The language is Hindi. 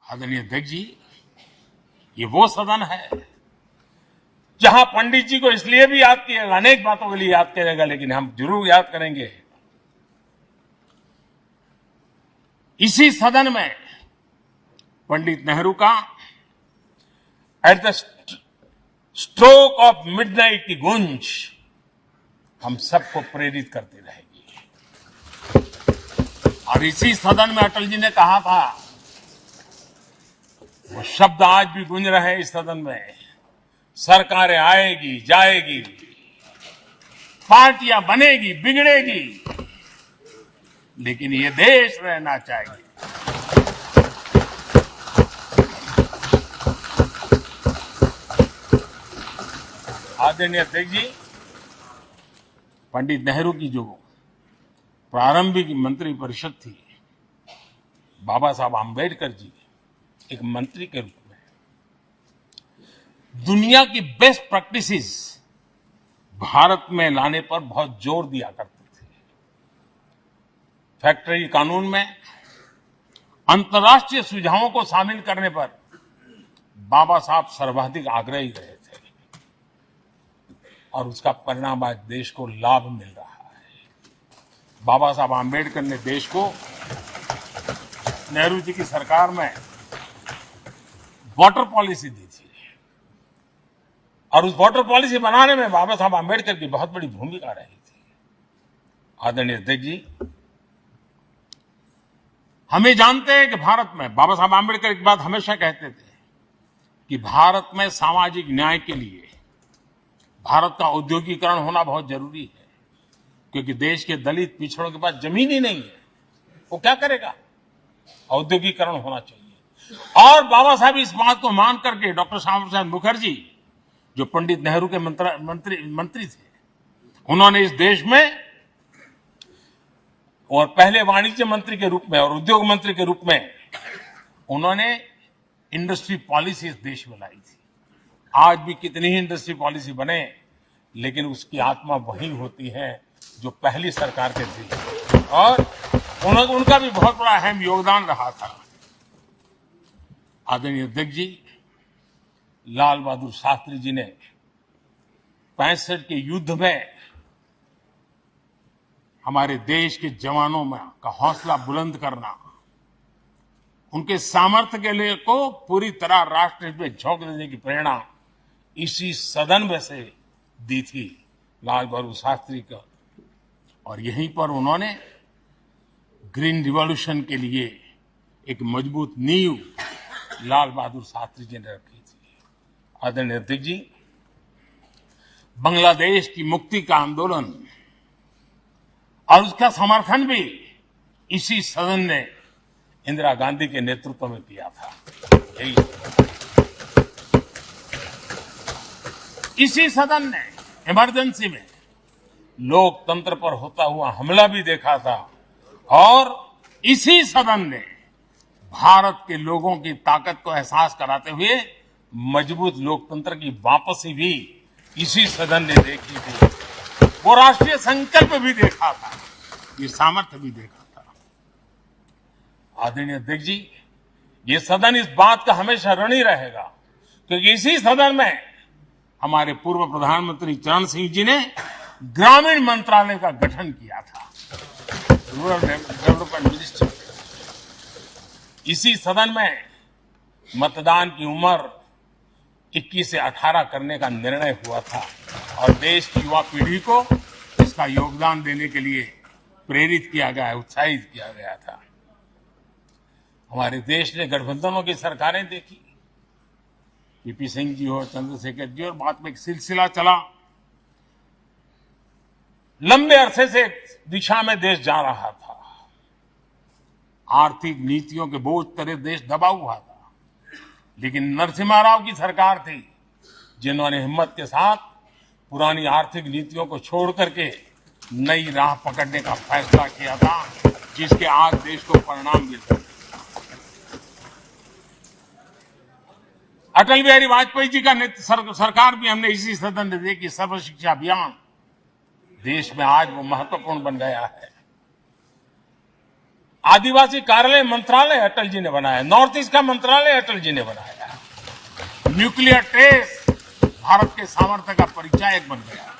आदरणीय अध्यक्ष जी, ये वो सदन है जहां पंडित जी को इसलिए भी याद किएगा, अनेक बातों के लिए याद करेगा, लेकिन हम जरूर याद करेंगे इसी सदन में पंडित नेहरू का at the stroke of midnight की गूंज हम सबको प्रेरित करती रहेगी। और इसी सदन में अटल जी ने कहा था, वो शब्द आज भी गूंज रहे हैं इस सदन में, सरकारें आएगी जाएगी, पार्टियां बनेगी बिगड़ेगी, लेकिन ये देश रहना चाहिए। आदरणीय अध्यक्ष जी, पंडित नेहरू की जो प्रारंभिक मंत्री परिषद थी, बाबा साहब आंबेडकर जी एक मंत्री के रूप में दुनिया की बेस्ट प्रैक्टिसेस भारत में लाने पर बहुत जोर दिया करते थे। फैक्ट्री कानून में अंतर्राष्ट्रीय सुझावों को शामिल करने पर बाबा साहब सर्वाधिक आग्रही रहे थे और उसका परिणाम आज देश को लाभ मिल रहा है। बाबा साहब आंबेडकर ने देश को नेहरू जी की सरकार में वाटर पॉलिसी दी थी और उस वाटर पॉलिसी बनाने में बाबा साहब आंबेडकर की बहुत बड़ी भूमिका रही थी। आदरणीय अध्यक्ष जी, हमें जानते हैं कि भारत में बाबा साहब आंबेडकर एक बात हमेशा कहते थे कि भारत में सामाजिक न्याय के लिए भारत का औद्योगिकरण होना बहुत जरूरी है, क्योंकि देश के दलित पिछड़ों के पास जमीन ही नहीं है, वो क्या करेगा? औद्योगिकरण होना चाहिए। और बाबा साहब इस बात को मान करके डॉक्टर श्यामा प्रसाद मुखर्जी, जो पंडित नेहरू के मंत्री थे, उन्होंने इस देश में और पहले वाणिज्य मंत्री के रूप में और उद्योग मंत्री के रूप में उन्होंने इंडस्ट्री पॉलिसी इस देश में लाई थी। आज भी कितनी ही इंडस्ट्री पॉलिसी बने, लेकिन उसकी आत्मा वही होती है जो पहली सरकार के थी, और उनका भी बहुत बड़ा अहम योगदान रहा था। आदरणीय अध्यक्ष जी, लाल बहादुर शास्त्री जी ने 65 के युद्ध में हमारे देश के जवानों में का हौसला बुलंद करना, उनके सामर्थ्य के लिए को पूरी तरह राष्ट्र में झोंक देने की प्रेरणा इसी सदन में से दी थी लाल बहादुर शास्त्री का। और यहीं पर उन्होंने ग्रीन रिवॉल्यूशन के लिए एक मजबूत नींव लाल बहादुर शास्त्री जी ने रखी थी। आदरणीय अध्यक्ष जी, बांग्लादेश की मुक्ति का आंदोलन और उसका समर्थन भी इसी सदन ने इंदिरा गांधी के नेतृत्व में किया था। इसी सदन ने इमरजेंसी में लोकतंत्र पर होता हुआ हमला भी देखा था, और इसी सदन ने भारत के लोगों की ताकत को एहसास कराते हुए मजबूत लोकतंत्र की वापसी भी इसी सदन ने देखी थी। वो राष्ट्रीय संकल्प भी देखा था, ये सामर्थ्य भी देखा था। आदरणीय अध्यक्ष जी, ये सदन इस बात का हमेशा ऋणी रहेगा, क्योंकि इसी सदन में हमारे पूर्व प्रधानमंत्री चरण सिंह जी ने ग्रामीण मंत्रालय का गठन किया था, रूरल डेवलपमेंट मिनिस्ट्री। इसी सदन में मतदान की उम्र 21 से 18 करने का निर्णय हुआ था और देश की युवा पीढ़ी को इसका योगदान देने के लिए प्रेरित किया गया, उत्साहित किया गया था। हमारे देश ने गठबंधनों की सरकारें देखी, पीपी सिंह जी हो, चंद्रशेखर जी, और बाद में एक सिलसिला चला। लंबे अरसे से दिशा में देश जा रहा था, आर्थिक नीतियों के बोझ तले देश दबा हुआ था, लेकिन नरसिम्हा राव की सरकार थी जिन्होंने हिम्मत के साथ पुरानी आर्थिक नीतियों को छोड़ करके नई राह पकड़ने का फैसला किया था, जिसके आज देश को परिणाम मिलते हैं। अटल बिहारी वाजपेयी जी का सरकार भी हमने इसी सदन ने देखी। सर्व शिक्षा अभियान देश में आज वो महत्वपूर्ण बन गया है। आदिवासी कार्यालय मंत्रालय अटल जी ने बनाया, नॉर्थ ईस्ट का मंत्रालय अटल जी ने बनाया, न्यूक्लियर टेस्ट भारत के सामर्थ्य का परिचायक बन गया।